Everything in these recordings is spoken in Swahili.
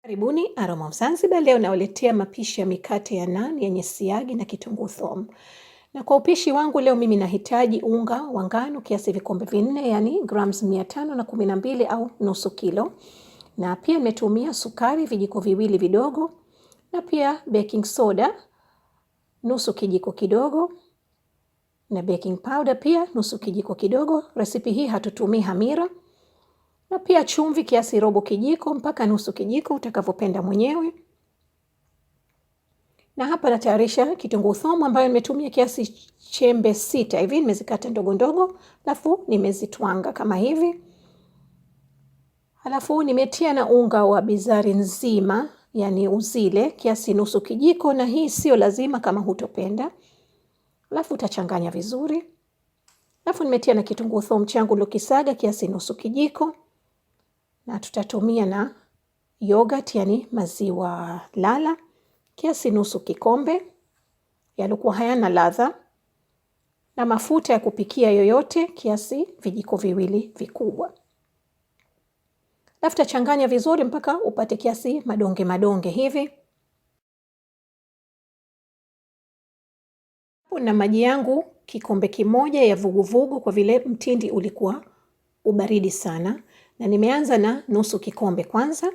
Karibuni Aroma of Zanzibar. Leo nawaletea mapishi ya mikate ya naan yenye siagi na kitunguu thom. Na kwa upishi wangu leo mimi nahitaji unga wa ngano kiasi vikombe 4, yani grams 512 au nusu kilo. Na pia nimetumia sukari vijiko viwili vidogo, na pia baking soda nusu kijiko kidogo, na baking powder pia nusu kijiko kidogo. Resipi hii hatutumii hamira. Na pia chumvi kiasi robo kijiko mpaka nusu kijiko utakavyopenda mwenyewe. Na hapa natayarisha kitunguu thom ambayo nimetumia kiasi chembe 6 hivi, nimezikata ndogo ndogo, alafu nimezitwanga kama hivi. Alafu nimetia na unga wa bizari nzima, yani uzile kiasi nusu kijiko, na hii sio lazima kama hutopenda. Alafu utachanganya vizuri. Alafu nimetia na kitunguu thom changu lokisaga kiasi nusu kijiko. Na tutatumia na yogurt, yani maziwa lala kiasi nusu kikombe, yalikuwa hayana ladha, na mafuta ya kupikia yoyote kiasi vijiko viwili vikubwa. Alafu changanya vizuri mpaka upate kiasi madonge madonge hivi. Na maji yangu kikombe kimoja ya vuguvugu, kwa vile mtindi ulikuwa ubaridi sana, na nimeanza na nusu kikombe kwanza.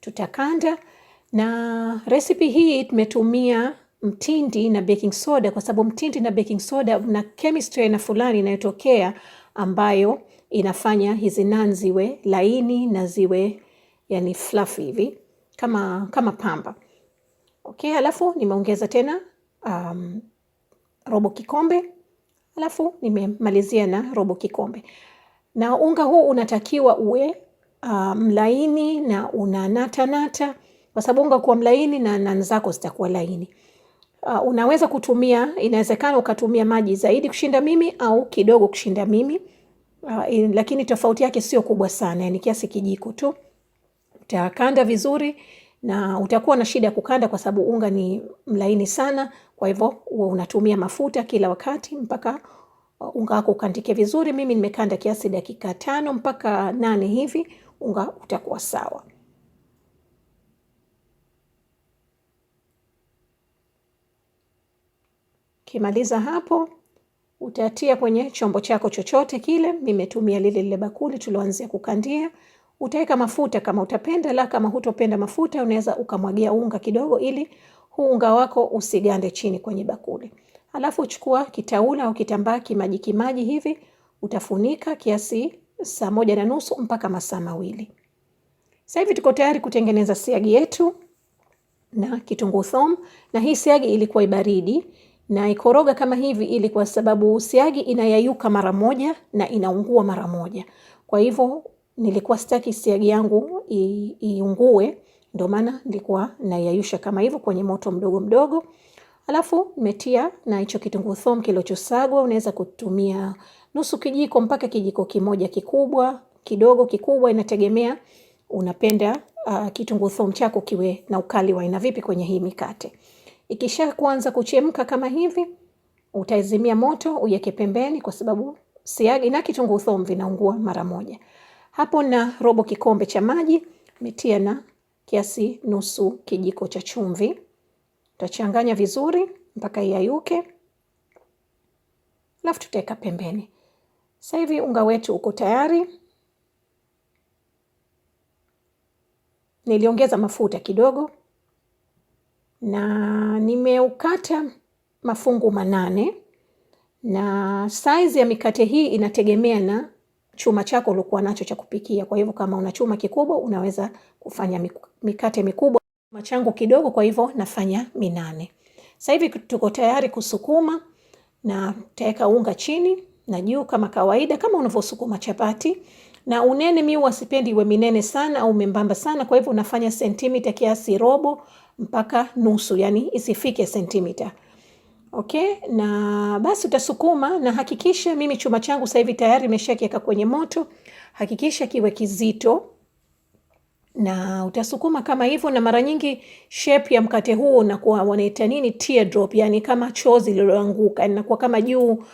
Tutakanda, na recipe hii tumetumia mtindi na baking soda kwa sababu mtindi na baking soda na chemistry na fulani inayotokea ambayo inafanya hizi naan ziwe laini na ziwe yani fluffy hivi kama pamba. Okay, alafu nimeongeza tena robo kikombe, alafu nimemalizia na robo kikombe. Na unga huu unatakiwa uwe mlaini na una nata, kwa sababu unga kuwa mlaini na naan zako zitakuwa laini. Unaweza kutumia, inawezekana ukatumia maji zaidi kushinda mimi au kidogo kushinda mimi, lakini tofauti yake sio kubwa sana, yani kiasi kijiko tu. Utakanda vizuri na utakuwa na shida kukanda kwa sababu unga ni mlaini sana, kwa hivyo unatumia mafuta kila wakati mpaka unga wako ukandike vizuri. Mimi nimekanda kiasi dakika 5 mpaka 8 hivi, unga utakuwa sawa. Kimaliza hapo, utatia kwenye chombo chako chochote kile. Nimetumia lile bakuli tuloanzia kukandia. Utaweka mafuta kama utapenda, la kama hutopenda mafuta unaweza ukamwagia unga kidogo ili huu unga wako usigande chini kwenye bakuli. Alafu uchukua kitaula au kitambaa kimaji hivi, utafunika kiasi saa 1.5 mpaka masaa 2. Sasa hivi tuko tayari kutengeneza siagi yetu na kitunguu thom, na hii siagi ilikuwa ibaridi na ikoroga kama hivi ili kwa sababu siagi inayayuka mara moja na inaungua mara moja. Kwa hivyo nilikuwa sitaki siagi yangu iungue, ndio maana nilikuwa nayayusha kama hivyo kwenye moto mdogo mdogo. Alafu nimetia na hicho kitunguu thom kilosagwa. Unaweza kutumia nusu kijiko mpaka kijiko kimoja kikubwa, kidogo kikubwa, inategemea unapenda kitunguu thom chako kiwe na ukali wa aina vipi kwenye hii mikate. Ikisha kuanza kuchemka kama hivi, utaizimia moto, uweke pembeni kwa sababu siagi na kitunguu thom vinaungua mara moja. Hapo na robo kikombe cha maji, nimetia na kiasi nusu kijiko cha chumvi. Tutachanganya vizuri mpaka iyayuke. Alafu tutaweka pembeni. Sasa hivi unga wetu uko tayari. Niliongeza mafuta kidogo na nimeukata mafungu 8, na size ya mikate hii inategemea na chuma chako ulikuwa nacho cha kupikia. Kwa hivyo kama una chuma kikubwa unaweza kufanya mikate mikubwa. Chuma changu kidogo, kwa hivyo nafanya 8. Sasa hivi tuko tayari kusukuma, na utaweka unga chini na juu kama kawaida kama unavyosukuma chapati. Na unene mimi wasipendi iwe minene sana au membamba sana, kwa hivyo unafanya sentimita kiasi robo mpaka nusu, yani isifike sentimita. Okay, na basi utasukuma, na hakikisha mimi chuma changu sasa hivi tayari nimeshakiweka kwenye moto. Hakikisha kiwe kizito, na utasukuma kama hivyo. Na mara nyingi shape ya mkate huu unakuwa wanaita nini, teardrop, yani kama chozi lililoanguka, inakuwa kama juu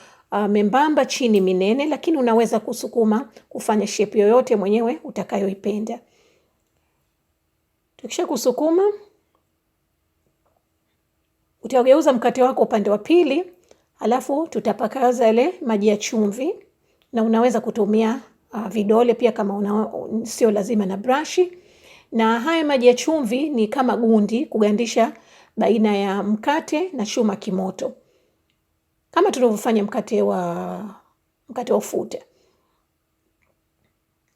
membamba, chini minene, lakini unaweza kusukuma kufanya shape yoyote mwenyewe utakayoipenda. Tukisha kusukuma, utageuza mkate wako upande wa pili, alafu tutapakaza ile maji ya chumvi, na unaweza kutumia vidole pia kama sio lazima na brashi. Na haya maji ya chumvi ni kama gundi kugandisha baina ya mkate na chuma kimoto, kama tunavyofanya mkate wa ufuta.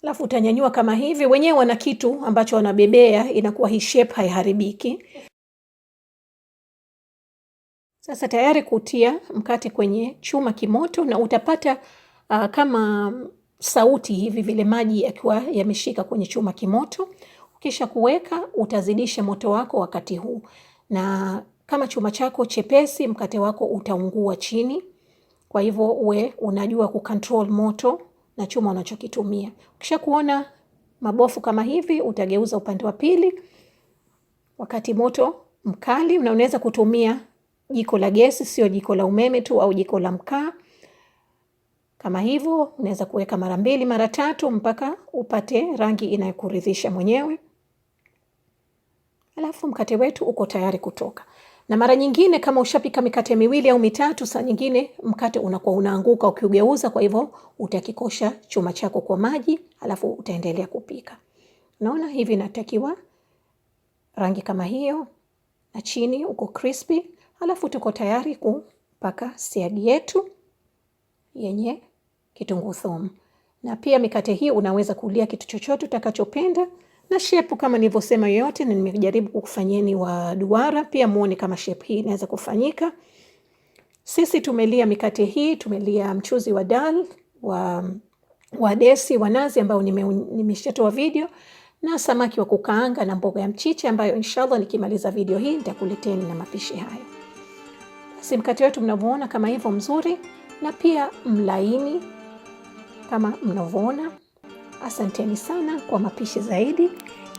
Alafu utanyanyua kama hivi. Wenyewe wana kitu ambacho wanabebea, inakuwa hii shape haiharibiki. Sasa tayari kutia mkate kwenye chuma kimoto, na utapata kama sauti hivi vile maji yakiwa yameshika kwenye chuma kimoto. Ukisha kuweka, utazidisha moto wako wakati huu, na kama chuma chako chepesi, mkate wako utaungua chini. Kwa hivyo uwe unajua kucontrol moto na chuma unachokitumia. Ukisha kuona mabofu kama hivi, utageuza upande wa pili. Wakati moto mkali, unaweza kutumia jiko la gesi, sio jiko la umeme tu, au jiko la mkaa. Kama hivyo, unaweza kuweka mara 2 mara 3 mpaka upate rangi inayokuridhisha mwenyewe. Alafu mkate wetu uko tayari kutoka. Na mara nyingine kama ushapika mikate 2 au 3, saa nyingine mkate unakuwa unaanguka ukiugeuza, kwa hivyo utakikosha chuma chako kwa maji, alafu utaendelea kupika. Unaona hivi inatakiwa rangi kama hiyo, na chini uko crispy. Alafu tuko tayari kupaka siagi yetu yenye kitunguu thom. Na pia mikate hii unaweza kulia kitu chochote utakachopenda, na shape kama nilivyosema yote, na nimejaribu kukufanyeni wa duara pia muone kama shape hii inaweza kufanyika. Sisi tumelia mikate hii, tumelia mchuzi wa dal, wa desi, wa nazi ambao nimeshatoa video, na samaki wa kukaanga na mboga ya mchicha ambayo inshallah nikimaliza video hii nitakuleteni na mapishi hayo. Basi mkate wetu mnavyoona kama hivyo mzuri, na pia mlaini kama mnavyoona. Asanteni sana kwa mapishi zaidi.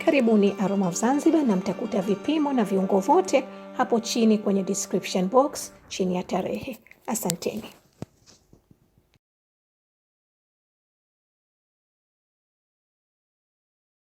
Karibuni Aroma of Zanzibar, na mtakuta vipimo na viungo vote hapo chini kwenye description box chini ya tarehe. Asanteni.